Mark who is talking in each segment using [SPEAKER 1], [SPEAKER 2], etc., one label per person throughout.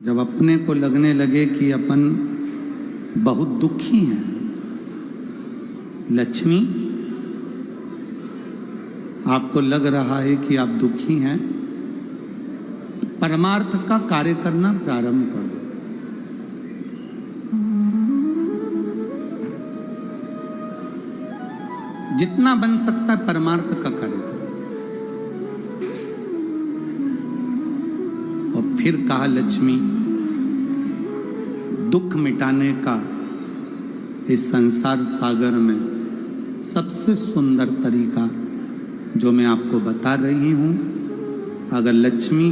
[SPEAKER 1] जब अपने को लगने लगे कि अपन बहुत दुखी हैं, लक्ष्मी आपको लग रहा है कि आप दुखी हैं, परमार्थ का कार्य करना प्रारंभ कर दो। जितना बन सकता है परमार्थ का कार्य करो। और फिर कहा लक्ष्मी, दुख मिटाने का इस संसार सागर में सबसे सुंदर तरीका जो मैं आपको बता रही हूं, अगर लक्ष्मी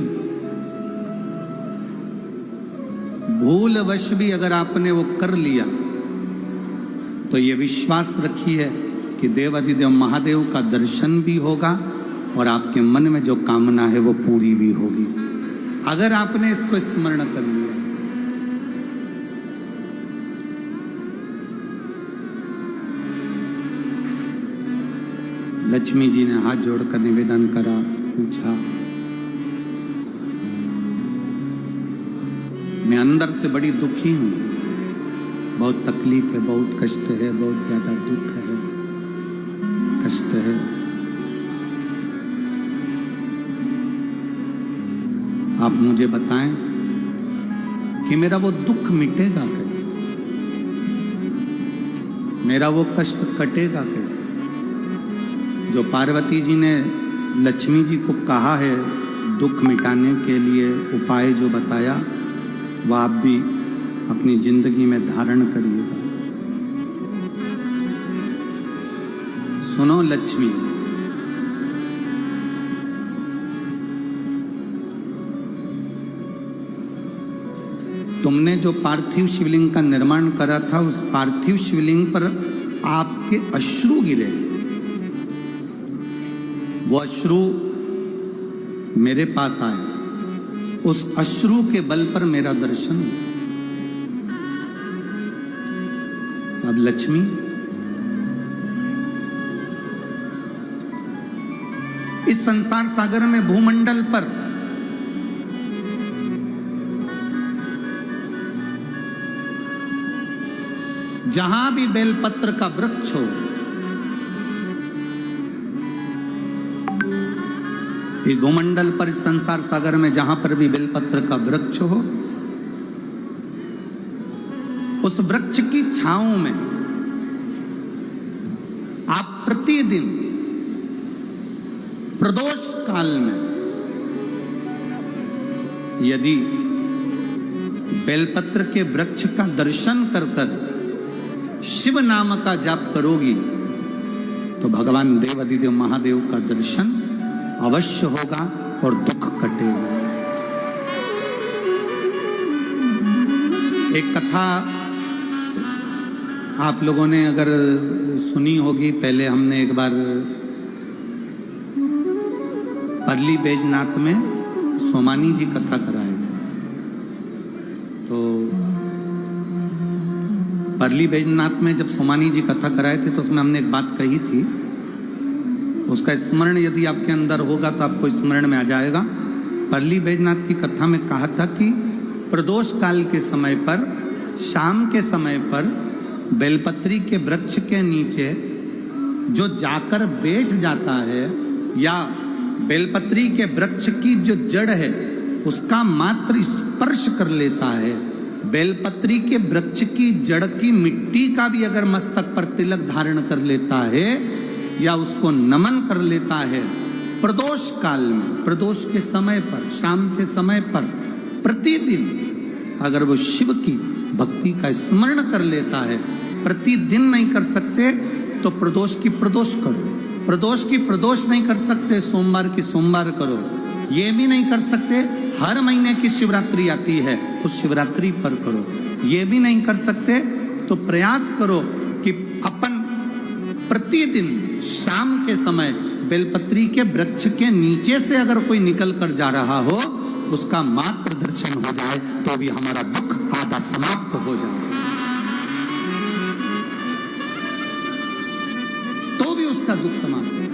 [SPEAKER 1] भूलवश भी अगर आपने वो कर लिया तो ये विश्वास रखिए कि देवाधिदेव महादेव का दर्शन भी होगा और आपके मन में जो कामना है वो पूरी भी होगी, अगर आपने इसको स्मरण कर लिया। लक्ष्मी जी ने हाथ जोड़कर निवेदन करा, पूछा, मैं अंदर से बड़ी दुखी हूं, बहुत तकलीफ है, बहुत कष्ट है, बहुत ज्यादा दुख है, कष्ट है। आप मुझे बताएं कि मेरा वो दुख मिटेगा कैसे, मेरा वो कष्ट कटेगा कैसे। जो पार्वती जी ने लक्ष्मी जी को कहा है दुख मिटाने के लिए उपाय जो बताया, वह आप भी अपनी जिंदगी में धारण करिएगा। सुनो लक्ष्मी, तुमने जो पार्थिव शिवलिंग का निर्माण करा था, उस पार्थिव शिवलिंग पर आपके अश्रु गिरे, वो अश्रु मेरे पास आए, उस अश्रु के बल पर मेरा दर्शन। अब लक्ष्मी, इस संसार सागर में भूमंडल पर जहां भी बेलपत्र का वृक्ष हो, ये भूमंडल पर, इस संसार सागर में जहां पर भी बेलपत्र का वृक्ष हो, उस वृक्ष की छांव में आप प्रतिदिन प्रदोष काल में यदि बेलपत्र के वृक्ष का दर्शन कर कर शिव नाम का जाप करोगी तो भगवान देवाधिदेव महादेव का दर्शन अवश्य होगा और दुख कटेगा। एक कथा आप लोगों ने अगर सुनी होगी, पहले हमने एक बार परली बैजनाथ में सोमानी जी कथा कराए थे। तो परली बैजनाथ में जब सोमानी जी कथा कराए थे तो उसमें हमने एक बात कही थी, उसका स्मरण यदि आपके अंदर होगा तो आपको स्मरण में आ जाएगा। परली बैजनाथ की कथा में कहा था कि प्रदोष काल के समय पर, शाम के समय पर बेलपत्री के वृक्ष के नीचे जो जाकर बैठ जाता है या बेलपत्री के वृक्ष की जो जड़ है उसका मात्र स्पर्श कर लेता है, बेलपत्री के वृक्ष की जड़ की मिट्टी का भी अगर मस्तक पर तिलक धारण कर लेता है या उसको नमन कर लेता है, प्रदोष काल में, प्रदोष के समय पर, शाम के समय पर प्रतिदिन अगर वो शिव की भक्ति का स्मरण कर लेता है, प्रतिदिन नहीं कर सकते तो प्रदोष की प्रदोष करो, प्रदोष की प्रदोष नहीं कर सकते सोमवार की सोमवार करो, ये भी नहीं कर सकते हर महीने की शिवरात्रि आती है उस शिवरात्रि पर करो, ये भी नहीं कर सकते तो प्रयास करो कि अपन प्रतिदिन शाम के समय बेलपत्री के वृक्ष के नीचे से अगर कोई निकल कर जा रहा हो उसका मात्र दर्शन हो जाए तो भी हमारा दुख आधा समाप्त हो जाए, तो भी उसका दुख समाप्त हो।